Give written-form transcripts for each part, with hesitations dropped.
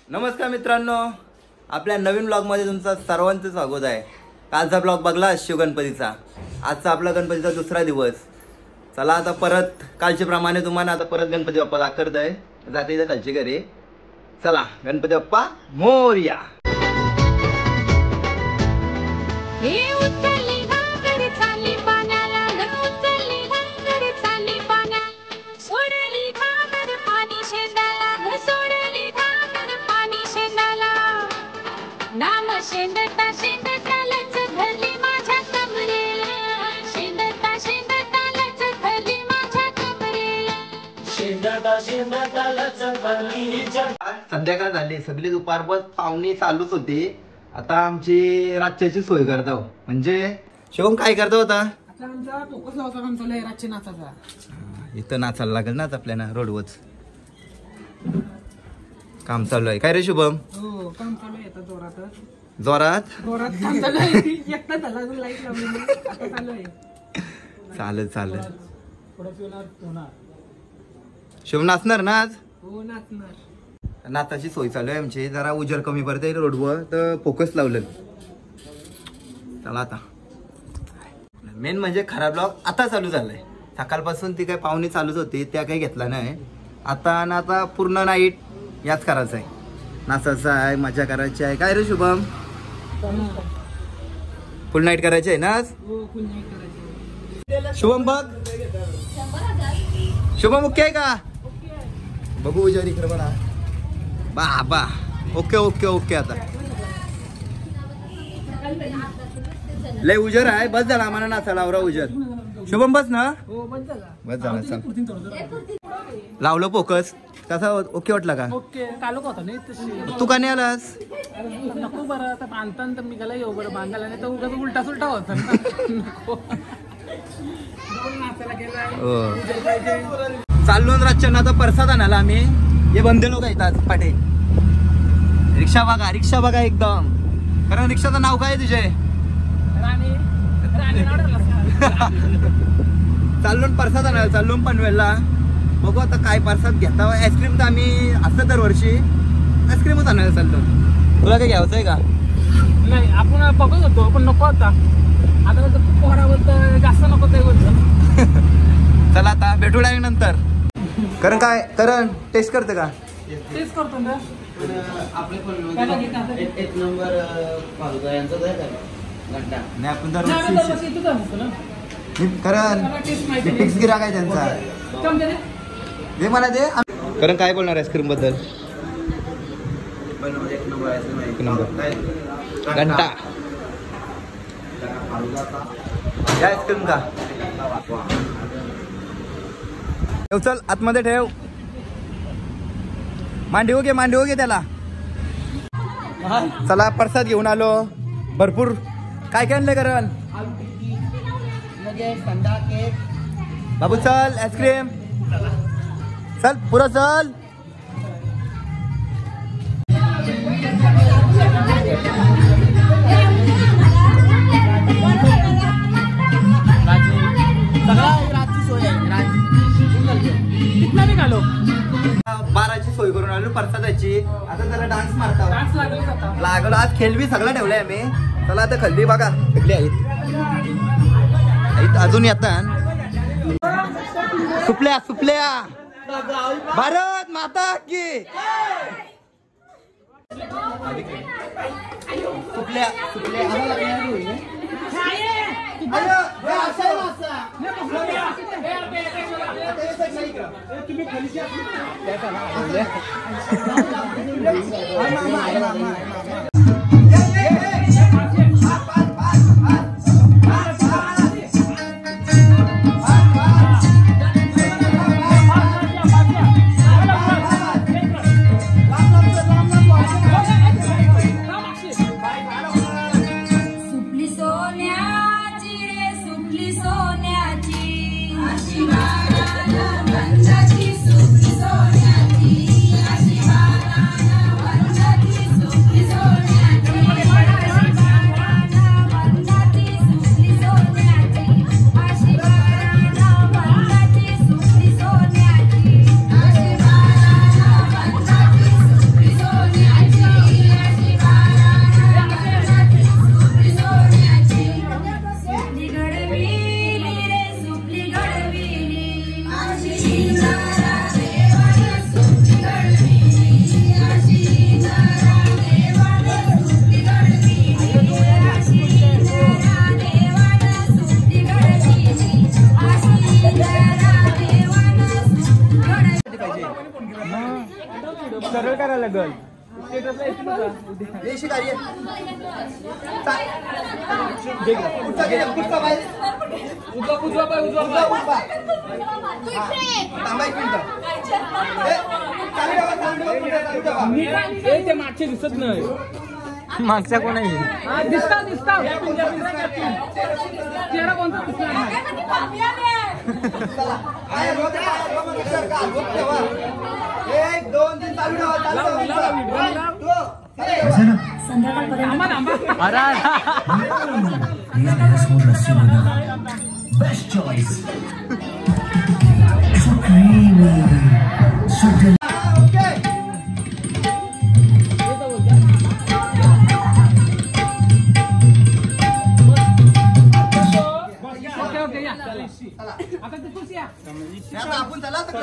नमस्कार मित्रांनो, आपल्या नवीन ब्लॉगमध्ये तुमचं सर्वांचं स्वागत आहे। कालचा ब्लॉग बघला शिवगणपतीचा, आजचा आपला गणपतीचा दुसरा दिवस। चला आता परत कालच्या प्रमाणे तुम्हाला आता परत गणपती बाप्पा दाखवत आहे, जाते इथं खालची घरी। चला गणपती बाप्पा मोरया। संध्याकाळ झाली, सगळी दुपारभर पाहुणे चालूच होते। आता आमची रातच्याची सोय करतो, म्हणजे शिवम काय करतो आता? इथं नाचायला लागेल ना आपल्याला, रोडवरच काम चालू आहे। काय रे शुभम? हो, काम चालू आहे जोरात जोरात जोरात काम चालू आहे। एकटा झाला लाईट लावली आता चालू आहे। चालेल चालेल। शुभम नाचणार ना आज? हो नाचणार। नाचाची सोय चालू आहे आमची, जरा उजेड कमी पडते रोडवर तर फोकस लावलं। चला आता मेन म्हणजे खराब ब्लॉग आता चालू झालाय। सकाळपासून ती काय पाहुणे चालूच होती, त्या काही घेतला नाही। आता ना आता पूर्ण नाईट याच करायचं आहे, नाचायचं आहे, मजा करायची आहे। काय रे शुभम? फुल नाईट करायची आहे ना आज? शुभम बघ, शुभम ओके आहे का? बघू उजेड इकडे बघा। बा ओके ओके ओके। आता लय उजेड आहे, बस झाला आम्हाला नाचायला आवरा उजेड। शुभम बस ना? बस झाला। चल लावलं फोकस, कसा ओके वाटला का? ओके कालो होता नाही तू का नाही आलास? नको बरं, आता बांधताना तर मी गेला येऊ बरं, बांधायला नाही तर उगाच उलटा सुलटा होता। चाललो रातच्या आता प्रसाद आणायला आम्ही। हे बंदे लोक येतात पाटे। रिक्षा बघा एकदम, कारण रिक्षाचं नाव काय तुझे? चाललो प्रसाद आणायला, चाललो पनवेलला। बघू आता काय प्रसाद घेता। आईस्क्रीम तर आम्ही असं दरवर्षी आईस्क्रीमच आणायला चाललो। तुला काय घ्यायचं आहे का? नाही, आपण बघत होतो पण नको आता पोहरावर जास्त नको ते बोलतो। चला आता भेटू डायरेक्ट नंतर। कारण काय करण टेस्ट करते का? तेच करतो ना आपले एक नंबर फालुदा यांचा घंटा नाही आपण करण फिक्स गिराक आहे त्यांचा। दे मला दे। करण काय बोलणार आईस्क्रीम बद्दल? एक नंबर घंटा आईस्क्रीम का? चल आतमध्ये ठेव। मांडीव घे त्याला। चला प्रसाद घेऊन आलो भरपूर। काय आणलंय करण? बाबू चल आईस्क्रीम, चल पुरा चल। बाराची सोय करून आलो प्रसादाची। आता जरा डान्स मारता लागलो। आज खेळबी सगळं ठेवलंय आम्ही। चला आता खल्ली बघा सगळी आहेत अजून येतात। सुपल्या भारत माता की सुपल्या सोन्याची स्टेटसला येतील बघा उद्या. हे शिकारी आहे. पुढचा गेला, पुढचा बाहेर. उजवा पाय. थांबा एक मिनिट. चालू ठेवा. ते मागचे दिसत नाही. मागच्या कोण आहे? हा दिसता चेहरा कोणता दिसणार नाही. एक दोन तीन चालू ठेवा. Best choice. So creamy, so delicious. Okay या आता तू खुश या. आता आपण चला तर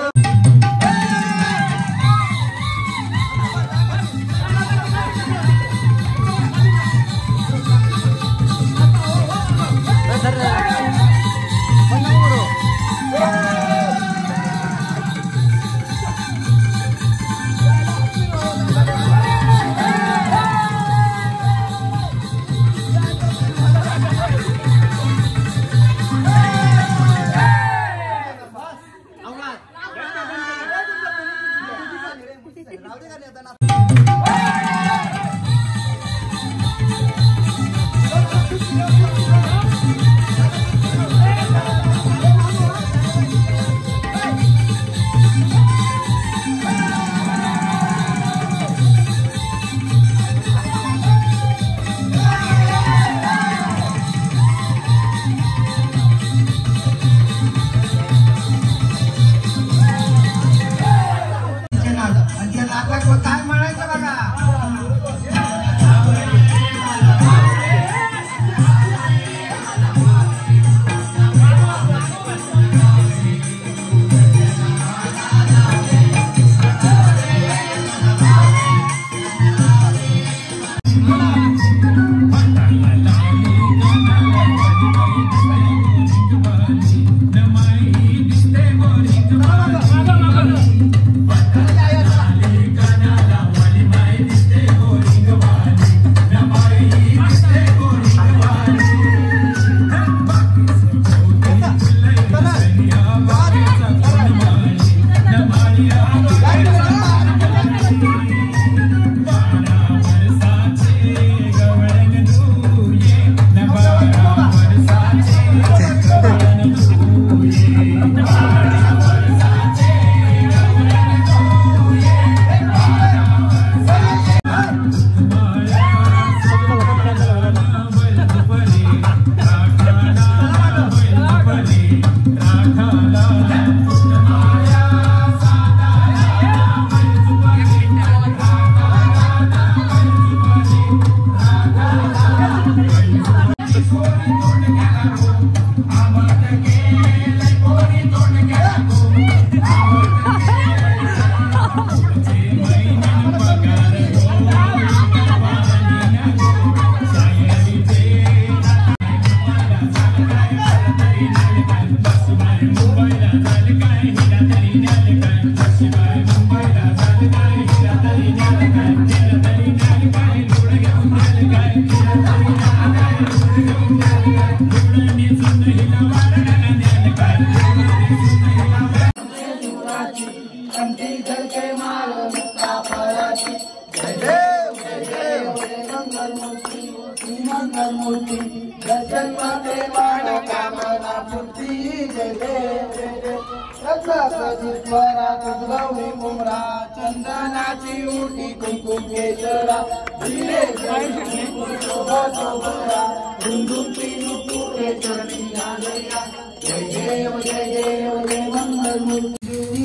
चंदनाची उठी कुंकुम केशरा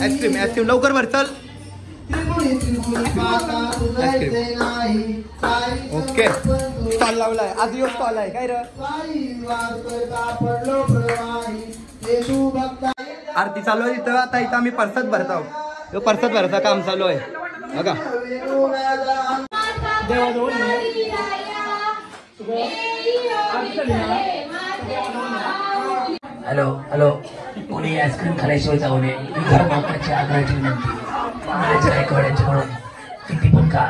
आईस्क्रीम आईस्क्रीम लवकर भर चल. ओके स्टॉल लावलाय आज यो स्टॉल आहे काय रे. आरती चालू आहे इथं. आता इथं आम्ही परसाद भरतो. परसाद भरता काम चालू आहे बघा. हॅलो हॅलो, कोणी आईस्क्रीम खाल्याशिवाय जाऊ नये. मी घर मालकाची आग्रहाची विनंती. महाराज गायकवाड यांच्याकडून किती पण का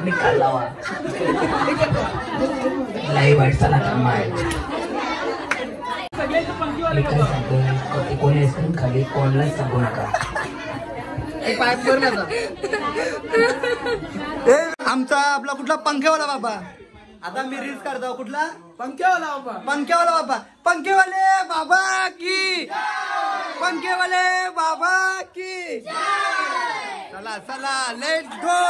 निकाल लावा लई वाईट चला थांबा आहे मी काय सांगतो ते कोणी आईस्क्रीम खाली कोणालाच सांगू नका आमचा आपला कुठला पंखेवाला बाबा आता मी रील्स करतो कुठला पंख्यावाला बाबा पंखेवाला बाबा पंखेवाले बाबा की पंखेवाले बाबा की चला चला लेट्स गो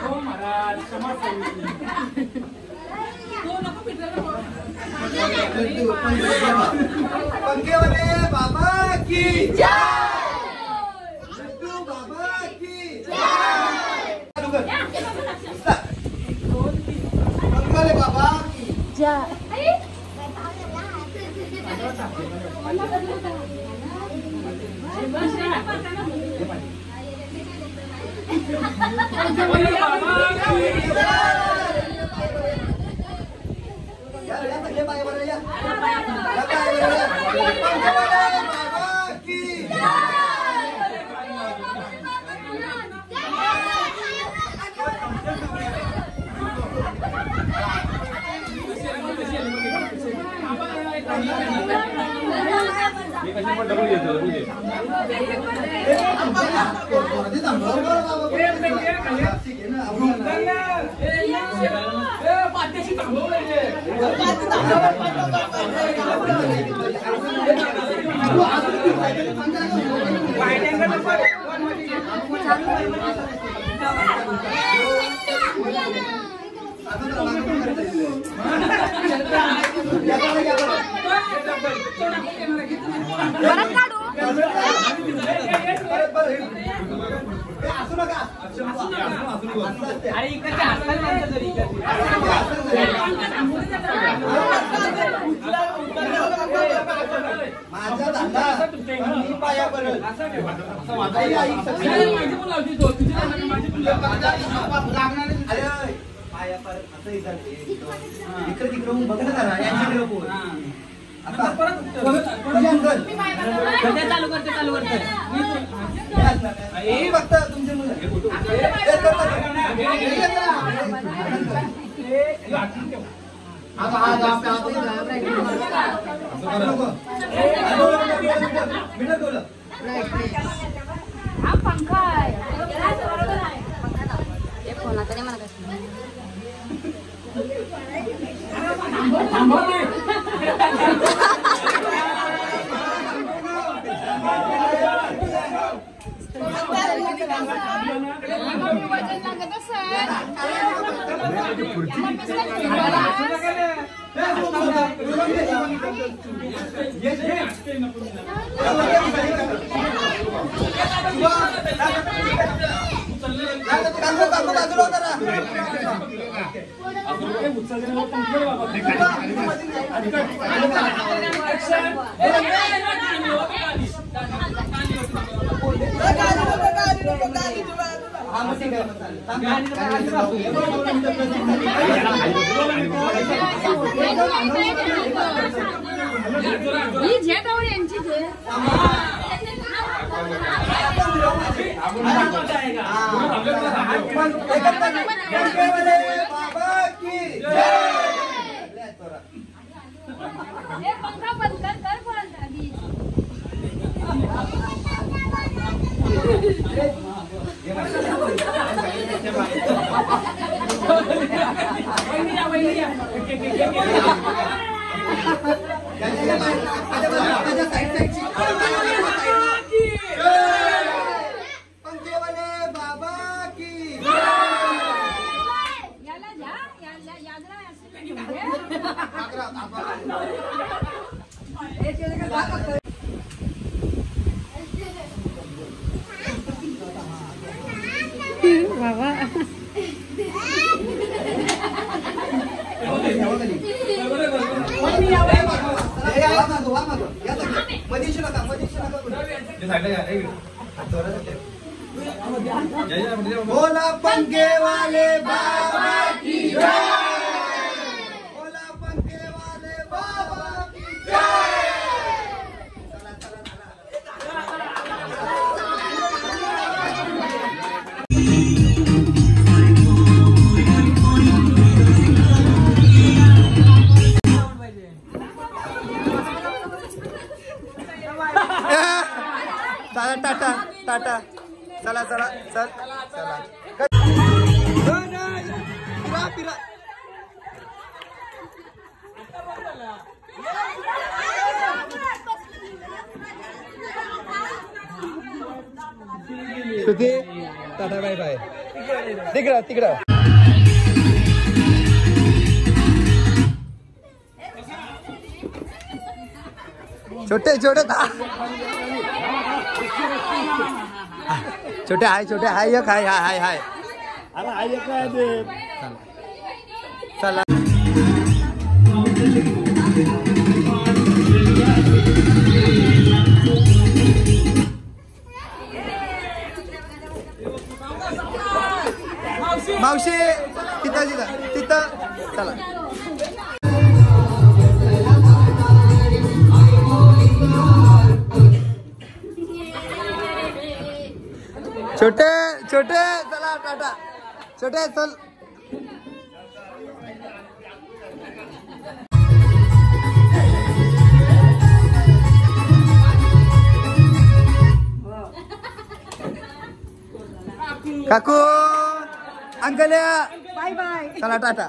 हो महाराज क्षमा करू. पंखेवाले बाबा की लड्डू बाबा की पंखेवाले बाबा की बोला पंखे वाले बाबा की जय, बोला पंखे वाले बाबा की जय। चला चला चला टाटा बाय बाय. तिकडं छोटे छोटे हाय एक हाय चला. मावशी तिथं चला. छोटे चला टाटा. छोटे चल. काकू अंकल बाय बाय. चला टाटा.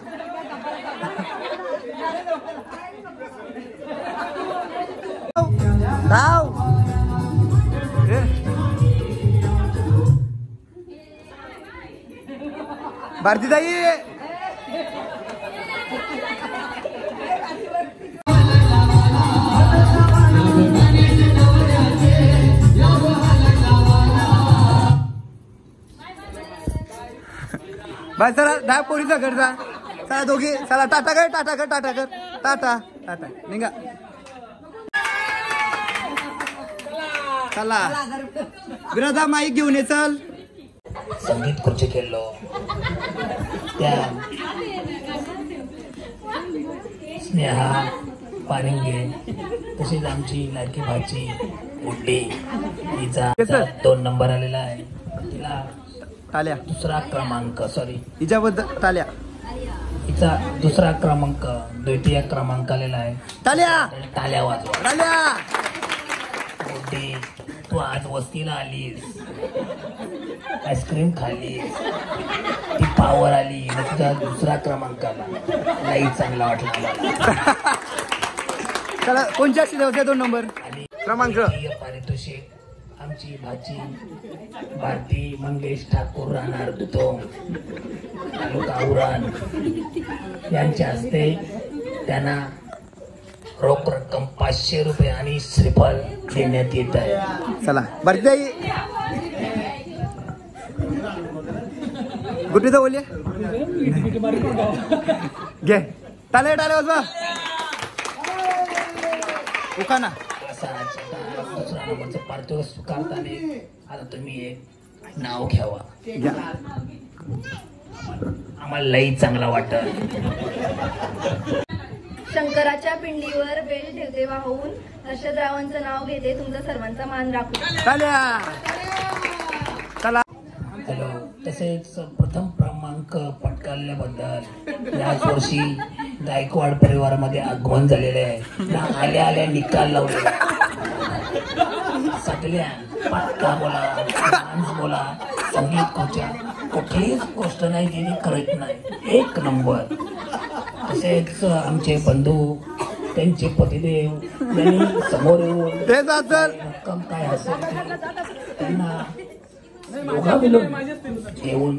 धाव. भारती ताई बाय. चला डाय पोरीचा घरचा. चला दोघी चला. टाटा कर टाटा निघा. चला विराधा माईक घेऊन ये. चल. संगीत खुर्ची खेळलो त्या स्नेहा पारिंगे तसेच आमची लाडकी भाची गुड्डी. तिचा 2 नंबर आलेला आहे. तिला टाल्या. दुसरा क्रमांक हिच्याबद्दल टाल्या. हिचा दुसरा क्रमांक द्वितीय क्रमांक आलेला आहे. टाल्या वाजवा. गुड्डी तू आज वस्तीला आलीस. आईस्क्रीम खाल्लीस. ती पावर आली आणि तुझा दुसरा क्रमांक आला. नाही चांगला वाटला. चला कोणच्या शिजवते 2 नंबर आणि क्रमांक. पारितोषिक आमची भाची भारती मंगेश ठाकूर राहणार दुतोंग तालुका उरण यांच्या हस्ते त्यांना रोख रक्कम 500 रुपये आणि श्रीफळ देण्यात येत आहे. चला भारती गुड्डीचा बोलले घे. टाले वाजवा. उखाना. दुसरा नंबरचं पारितोषिक स्वीकारताना आता तुम्ही एक नाव घ्यावा. आम्हाला लई चांगला वाटत. शंकराच्या पिंडीवर बेल ठेवते वाहून हर्षदरावांचं नाव घेते. तुमचा सर्वांचा मान राखू. चला. हॅलो. तसेच प्रथम क्रमांक पटकावल्याबद्दल याच वर्षी गायकवाड परिवारामध्ये आगमन झालेले आहे. ना आल्या निकाल लावले. सगळ्या पटका बोला डान्स बोला संगीत खुर्च्या कुठलीच गोष्ट नाही जी करत नाही. 1 नंबर. तसेच आमचे बंधू त्यांचे पतिदेव यांनी समोर येऊन रक्कम काय असेल त्यांना दोघा मिळून घेऊन.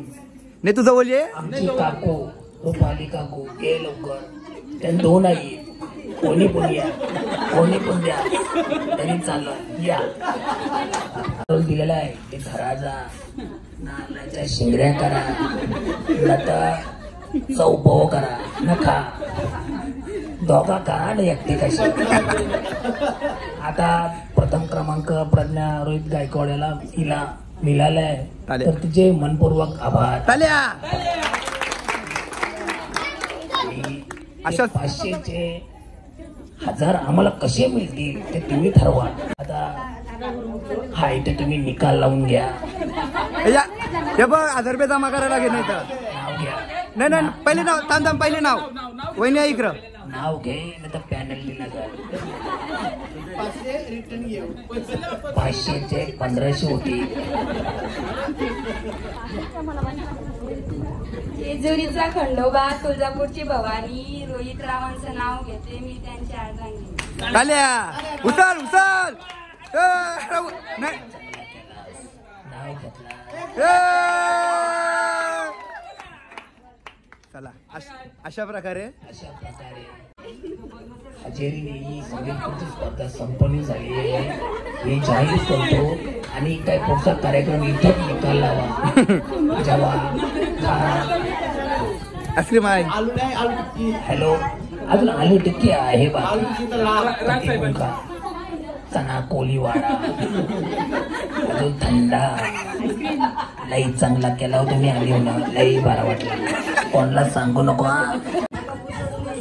नाही तुझं बोलले. आमची काकू रुपाली काकू ये लवकर. त्यांनी 2 आई. कोणी पण या कोणी पण द्या तरी चाललं. या दिलेला आहे ते घराचा नारळाच्या शिंगऱ्या करा नंतर चौपव करा नखा दोघा करा ना एकटी कशी. आता प्रथम क्रमांक प्रज्ञा रोहित गायकवाड हिला मिळालाय तर तिचे मनपूर्वक आभार. अशा 500चे 1000 आम्हाला कसे मिळतील ते तुम्ही ठरवा. आता हाय ते तुम्ही निकाल लावून घ्या. हे बघ 1000 रुपये जमा करायला लागेल. नाही तर नाव घ्या. नाही पहिले नाव थांब पहिले नाव वहिनी ऐक. नाव घे नाही तर पॅनल दिला जाईल. 500चे 1500 होती. जेजुरीचा खंडोबा तुळजापूरची भवानी रोहित रावांचं नाव घेते मी त्यांच्या अर्धांगी. उचल नाव घेतला चला अशा प्रकारे हजेरीने ही संगीतची स्पर्धा संपन्न झाली आहे हे जाहीर करतो आणि काय पुढचा कार्यक्रम इथंच निकाल लावा जेव्हा आईस्क्रीम आहे. हॅलो अजून आलू टिक्की आहे का चना कोलीवाडा अजून थंडा लई चांगला केला हो तुम्ही आली ना लई बरा वाटला कोणाला सांगू नको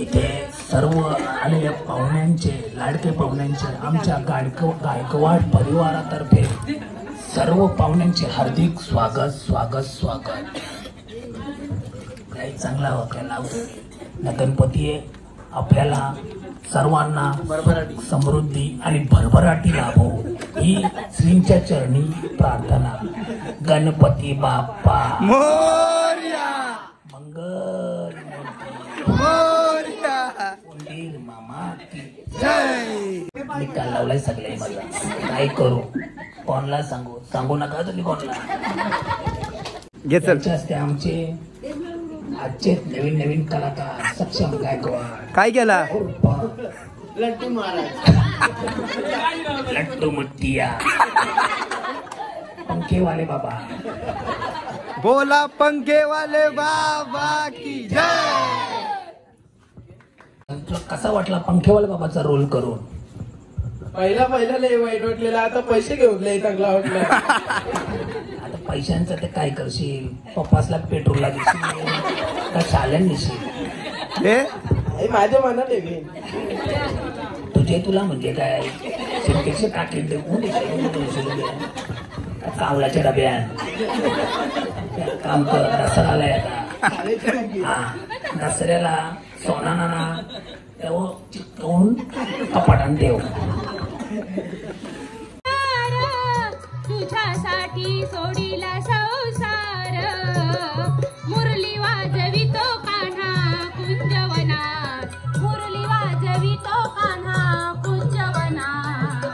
इथे सर्व आलेल्या पाहुण्यांचे लाडके पाहुण्यांचे आमच्या गायकवाड परिवारातर्फे सर्व पाहुण्यांचे हार्दिक स्वागत स्वागत स्वागत काही चांगला केला गणपती आपल्याला सर्वांना समृद्धी आणि भरभराटी लाभो ही श्रींच्या चरणी प्रार्थना. गणपती बाप्पा मोरया मंगल मोरया उंदीर मामा की जय. निकाल लावलाय सगळे मला काय करू कोणाला सांगू नका तुम्ही कोणाला घे चल. त्यांचे असते आमचे आजचे नवीन कलाकार सक्षम गायकवाड काय केला लट्टू मुट्टिया पंखेवाले बाबा बोला पंखे वाले बाबा की जय. तुला कसा वाटला पंखेवाले बाबाचा रोल करून पहिला लय वाईट वाटलेला आता पैसे घेऊन लय चांगला वाटला. आता पैशांचं ते काय करशील पप्पासला पेट्रोलला देशील का चालन देशील हे माझ्या मनात आहे तुला म्हणजे काय सिंटेक्स टाकेल चावलाच्या डब्यान काम कर दसऱ्याला येतात हा दसऱ्याला सोना नाना तेव्हा चिकवून कपाटान देव तुझ्यासाठी सोडीला संसार मुरली वाजवितो कान्हा कुंजवनात मुरली वाजवितो कान्हा कुंजवनात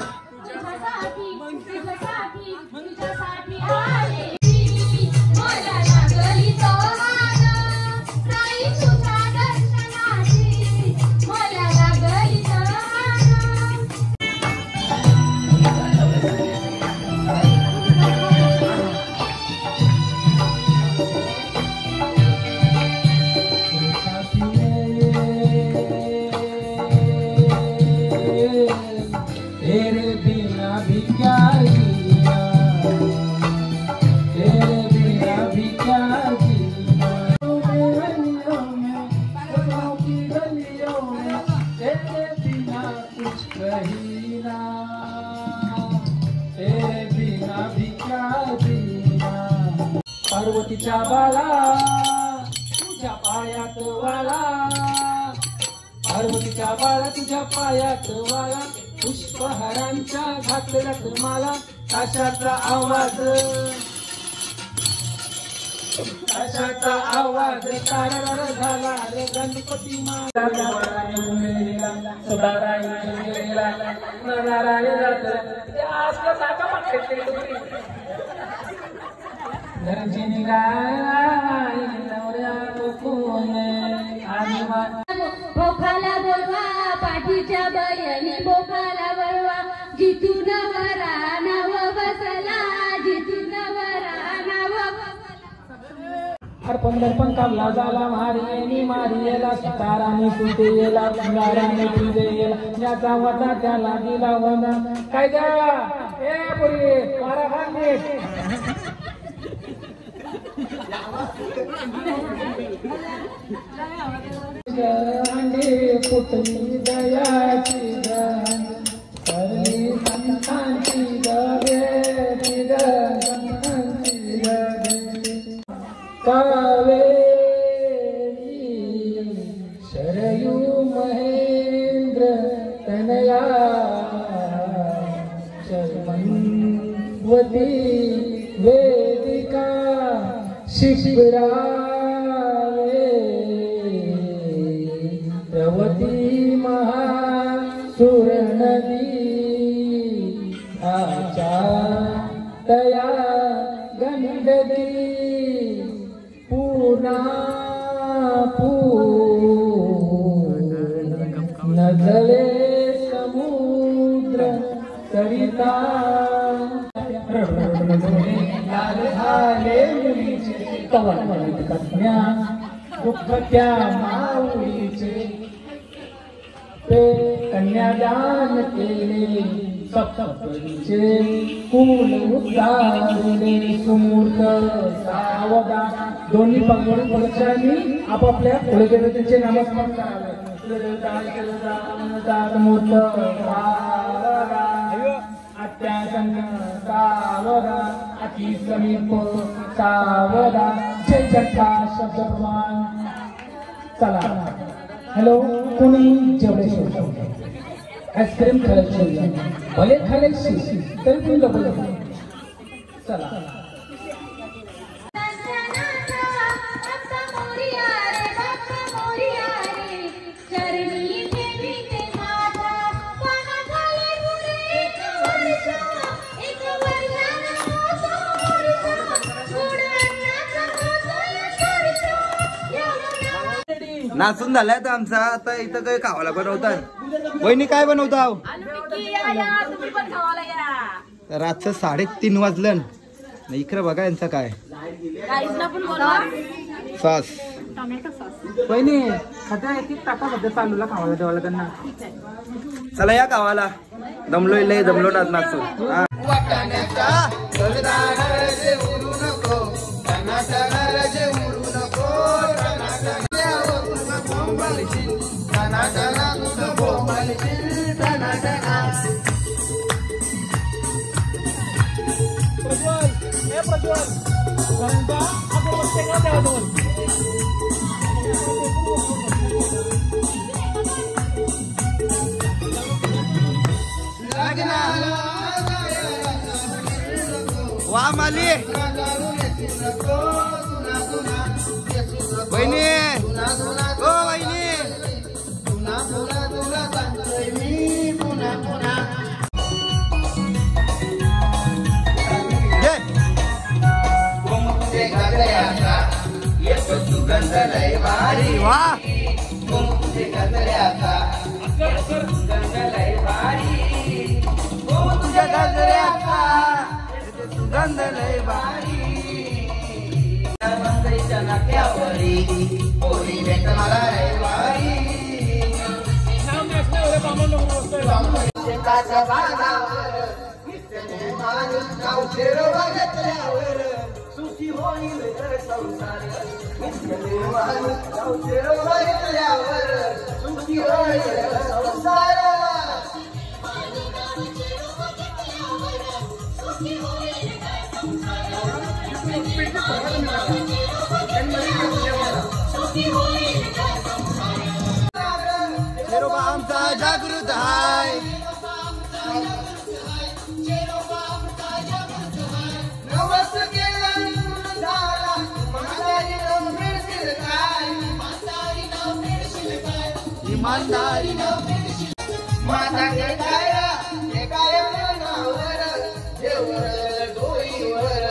तुझ्यासाठी आले मला लागली तो हार नाही तुझ्या दर्शनाची मला लागली तो हार. तेरे बिना भी क्या जीना तेरे बिना भी क्या जीना गलियों में फूलों की गलियों में तेरे बिना कुछ कहीं ना तेरे बिना भी क्या जीना. पार्वतीच्या बाळा तुझ्या पायात वाळा पार्वतीच्या बाळा तुझ्या पायात वाळा पुष्पहारांच्या घातल्या तुम्हाला ताशाचा आवाज तारार झाला रे गणपती बोखाला बोलवा पाठीच्या बयनी बोखाला बोलवा जिथून वरा नाव बसला जिथून वरा नाव पंधरपण कामला झाला मारियेला सुताराने सुटेला सिंगाराने पिजेला ज्याचा वजा त्याला दिला वजा काय द्या ए पुरी मारा भांडे पुतली दयाची संतांची कावेरी शरयू महेंद्र तनया शर्मन्वती वेदिका शिशिरा प्रवती महासुर नदी आचा तया गंडकी पुन्हा नजरे समुद्र सरिता लाल झाले मुलीचे कवळीत कन्या दुःख त्या माऊलीचे ते कन्यादान केले सप्तपदीचे कुल उद्धारले सुमूर्त सावधा दोन्ही पंगडी पक्षांनी आपापल्या कुलदेवतेचे नामस्मरण करावे. मूर्त सावधा अत्यासन्न सावधा अति समीप सावधा जय जठा शब्द प्रमाण. चला हॅलो कोणी जेवढे शोधतो आईस्क्रीम खायची भले खायची तरी तुम्ही लोक चला. नाचून झालाय तर आमचा. आता इथं काही खावाला बनवतात. वहिनी काय बनवता? रातचं 3:30 वाजलं. इकडे बघा यांचं काय सॉस. वहिनी खाता टाका सध्या चालूला खावायला देवाला त्यांना. चला या गावाला. दमलोय लय दमलो नाचू. वा माली वहिनी ओ वहिनी सुगंध लय भारी वा तुझ्या गजऱ्याचा सुगंध लय भारी. मंगईच्या नाक्यावरी पोरी भेट मला लय भारी. शेताच्या बागावर गावचे रोग घेतल्यावर सुखी होईल संसार. गावचे रोग घेतल्यावर सुखी होईल संसार. शेरोबा आमचा जागृत हाय. नवस केलं झाला इमानदारी माझा काय मनावर देवर डोईवर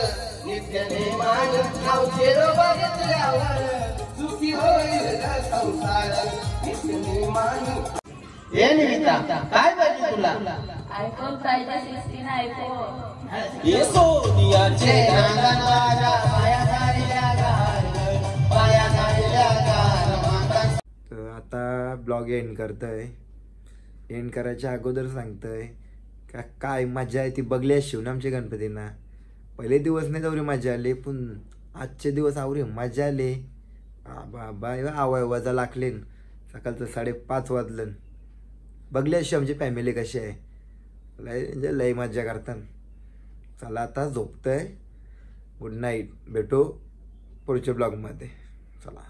नित्य नेमान गावचे रोग घेतल्यावर सुखी होईल संसार. नित्य नेमान हे निमित्ता काय पाहिजे तुला? आयफोन पाहिजे 16 आयफोन. ये सोनियाचे नांगण माझ्या पाया झालेल्या गार पाया झालेल्या गार. तर आता ब्लॉग एंड करतोय. एंड करायच्या अगोदर सांगतोय का काय मजा आहे ती बघली शिवून आमच्या गणपतींना. पहिले दिवस नाही तेवढी मजा आली पण आजचे दिवस आवरी मजा आली. बाबा आवाय वाजा लागलेन. सकाळचं 5:30 वाजलं. बघली अशी आमची फॅमिली कशी आहे. लय म्हणजे लय मजा करतात. चला आता झोपतोय. Good night. भेटू पुढच्या ब्लॉगमध्ये. चला.